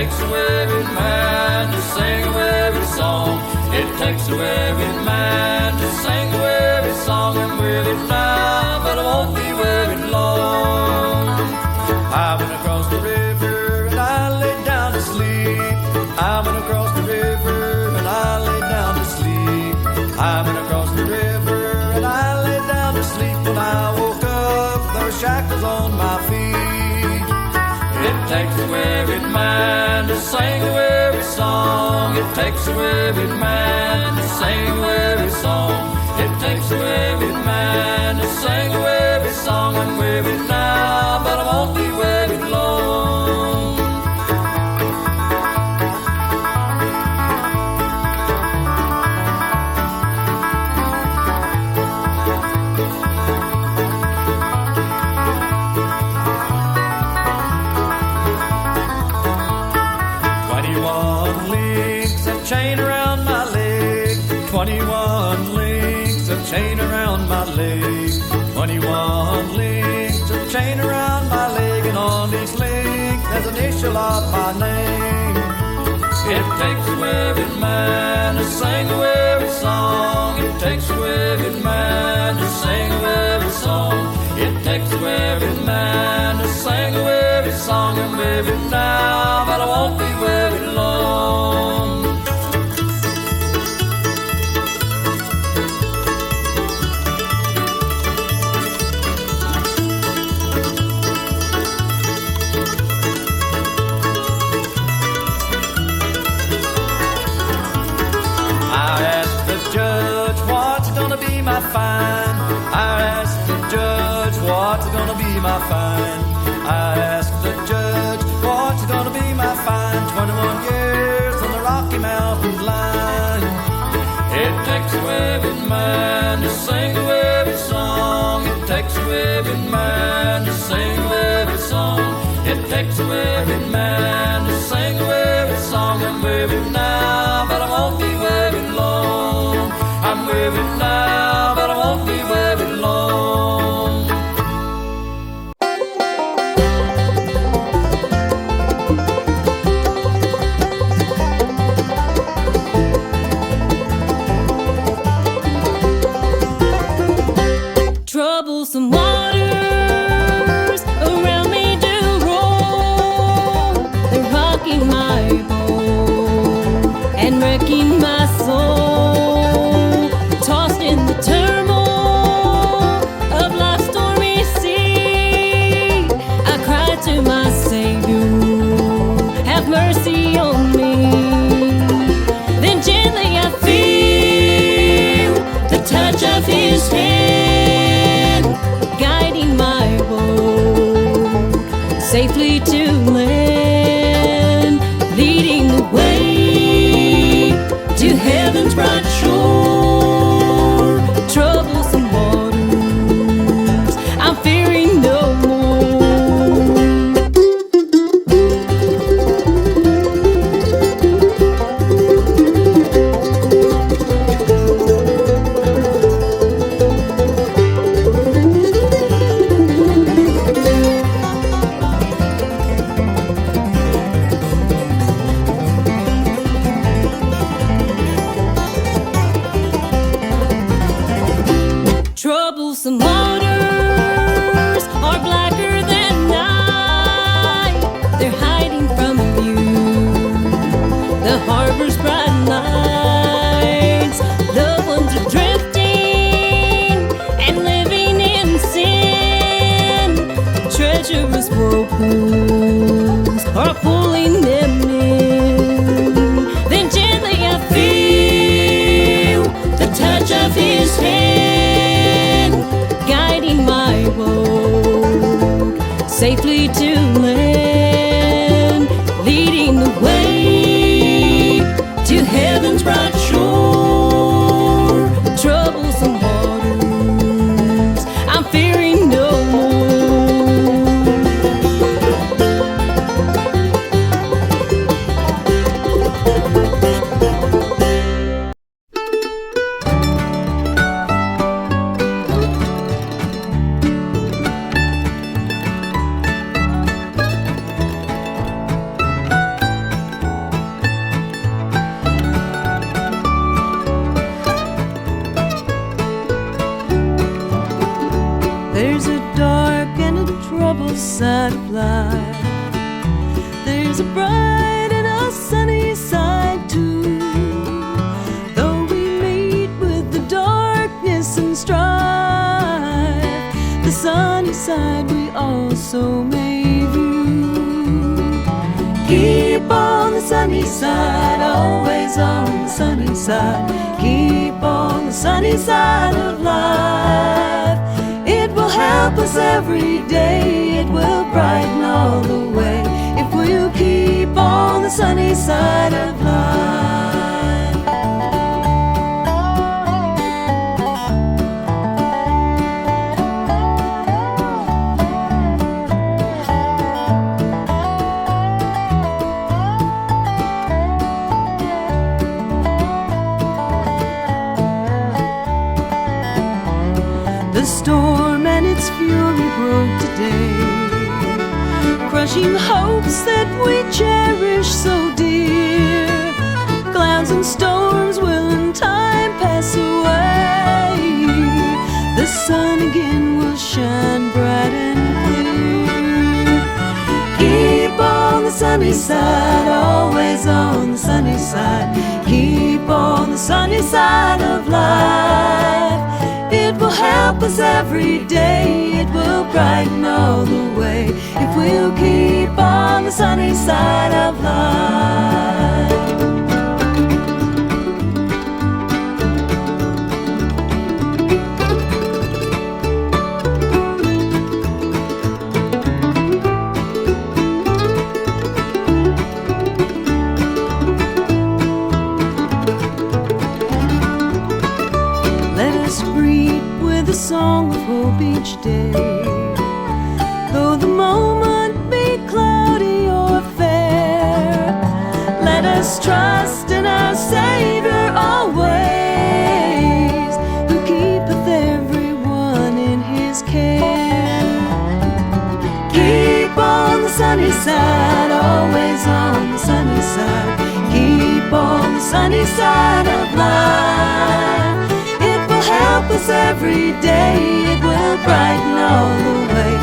takes a weary man to sing a weary song. It takes a weary man to sing a weary song. I'm weary now, but I won't be weary long. I went across the river and I laid down to sleep. I went across the river and I laid down to sleep. I went across the river and I laid down to sleep. When I woke up, there were shackles on my feet. It takes a weary man to sing a weary song. It takes a weary man to sing a weary song. It takes a weary man to sing a weary song. I'm weary now, but I won't be weary long. Chain around my leg, 21 links of chain around my leg, 21 links of chain around my leg, and on each link there's an initial of my name. It takes a weary man to sing a weary song. It takes a weary man to sing a weary song. It takes a weary man to sing a weary song. I'm weary now, but I won't be weary long. My fine. I asked the judge, what's gonna be my fine? I asked the judge, what's gonna be my fine? 21 years on the Rocky Mountain line. It takes a weary man to sing a weary song. It takes a weary man to sing a weary song. It takes a weary man to sing a weary song. I'm weary now, but I won't be weary long. I'm weary now, but I won't be weary long. Troublesome waters around me do roll. They're rocking my boat and wrecking my soul. Tossed in the turmoil of life's stormy sea, I cry to my Savior, have mercy on me. Then gently I feel the touch of His hand, guiding my boat safely to land, leading the way to heaven's bright shore. Troublesome waters, I'm fearing no more. Troublesome waters are blacker than night. They're hiding from view the harbor's bright lights. Loved ones are drifting and living in sin. Treacherous whirlpools are pulling them in. Then gently I feel the touch of His hand, guiding my boat safely to land, leading the way to heaven's bright shore. Troublesome waters, I'm fearing no more. side of life. There's a bright and a sunny side too. Though we meet with the darkness and strife, the sunny side we also may view. Keep on the sunny side, always on the sunny side. Keep on the sunny side of life. It will help us every day, it will brighten all the way, if we'll keep on the sunny side of life. The storm and its fury broke today, crushing hopes that we cherish so dear. Clouds and storms will in time pass away. The sun again will shine bright and clear. Keep on the sunny side, always on the sunny side. Keep on the sunny side of life. It will help us every day, it will brighten all the way, if we'll keep on the sunny side of life. Let us greet with a song of hope each day. Though the moment be cloudy or fair, let us trust in our Savior always, who keepeth everyone in His care. Keep on the sunny side, always on the sunny side. Keep on the sunny side of life. Help us every day, it will brighten all the way,